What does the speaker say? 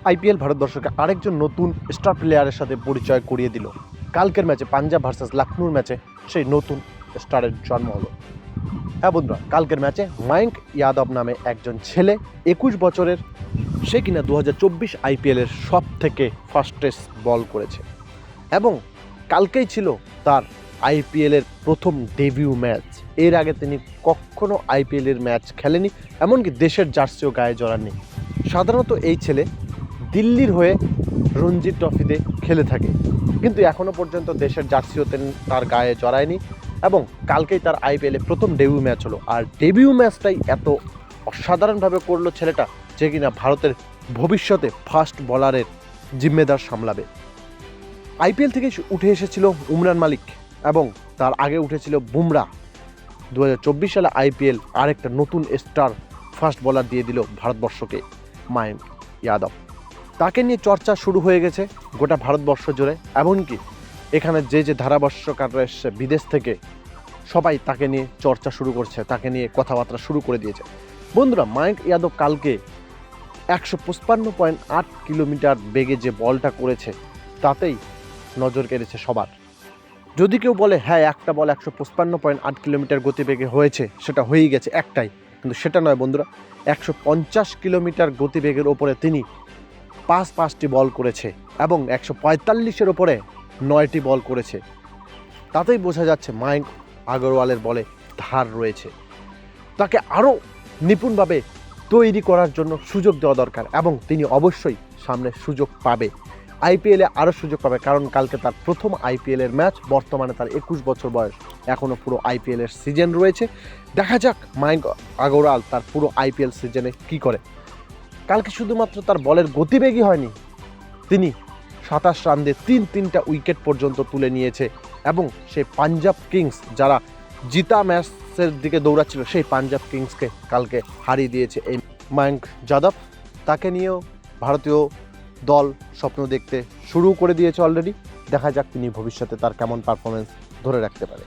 IPL ভারতবর্ষকে আরেকজন নতুন স্টার প্লেয়ারের সাথে পরিচয় করিয়ে দিল। কালকের ম্যাচে পাঞ্জাব ভার্সেস লখনৌর ম্যাচে সেই নতুন স্টারের জন্ম হলো। হ্যাঁ বন্ধুরা, কালকের ম্যাচে মায়াঙ্ক যাদব নামে একজন ছেলে 21 বছরের, সে কিনা 2024 আইপিএলের সব থেকে ফাস্টেস্ট বল করেছে এবং কালকেই ছিল তার আইপিএলের প্রথম ডেবিউ ম্যাচ। এর আগে তিনি কখনো আইপিএলের ম্যাচ খেলেনি, এমনকি দেশের জার্সিও গায়ে জড়াননি। সাধারণত এই ছেলে দিল্লির হয়ে রঞ্জি ট্রফিতে খেলে থাকে, কিন্তু এখনও পর্যন্ত দেশের জার্সিও তার গায়ে জড়ায়নি এবং কালকেই তার আইপিএলে প্রথম ডেবিউ ম্যাচ হলো। আর ডেবিউ ম্যাচটাই এত অসাধারণভাবে করলো ছেলেটা, যে কিনা ভারতের ভবিষ্যতে ফাস্ট বলারের জিম্মেদার সামলাবে। আইপিএল থেকে উঠে এসেছিল উমরান মালিক এবং তার আগে উঠেছিল বুমরা। 2024 সালে আইপিএল আরেকটা নতুন স্টার ফাস্ট বলার দিয়ে দিল ভারতবর্ষকে, মায়াঙ্ক যাদব। তাকে নিয়ে চর্চা শুরু হয়ে গেছে গোটা ভারতবর্ষ জুড়ে, এমনকি এখানে যে ধারাভাষ্যকাররা এসছে বিদেশ থেকে, সবাই তাকে নিয়ে চর্চা শুরু করছে, তাকে নিয়ে কথাবার্তা শুরু করে দিয়েছে। বন্ধুরা, মায়াঙ্ক যাদব কালকে 155.8 কিলোমিটার বেগে যে বলটা করেছে তাতেই নজর কেড়েছে সবার। যদি কেউ বলে হ্যাঁ একটা বল 155.8 কিলোমিটার গতিবেগে হয়েছে, সেটা হয়েই গেছে একটাই, কিন্তু সেটা নয় বন্ধুরা। 150 কিলোমিটার গতিবেগের ওপরে তিনি পাঁচটি বল করেছে এবং 145-এর ওপরে 9টি বল করেছে। তাতেই বোঝা যাচ্ছে মায়াঙ্ক আগরওয়ালের বলে ধার রয়েছে। তাকে আরও নিপুণভাবে তৈরি করার জন্য সুযোগ দেওয়া দরকার এবং তিনি অবশ্যই সামনে সুযোগ পাবে, আইপিএলে আরও সুযোগ পাবে, কারণ কালকে তার প্রথম আইপিএলের ম্যাচ। বর্তমানে তার 21 বছর বয়স, এখনও পুরো আইপিএলের সিজন রয়েছে। দেখা যাক মায়াঙ্ক আগরওয়াল তার পুরো আইপিএল সিজনে কি করে। কালকে শুধুমাত্র তার বলের গতিবেগই হয়নি, তিনি 27 রান দিয়ে তিনটা উইকেট পর্যন্ত তুলে নিয়েছে এবং সেই পাঞ্জাব কিংস যারা জিতা ম্যাচের দিকে দৌড়াচ্ছিল, সেই পাঞ্জাব কিংসকে কালকে হারিয়ে দিয়েছে এই মায়াঙ্ক যাদব। তাকে নিয়েও ভারতীয় দল স্বপ্ন দেখতে শুরু করে দিয়েছে অলরেডি। দেখা যাক তিনি ভবিষ্যতে তার কেমন পারফরমেন্স ধরে রাখতে পারে।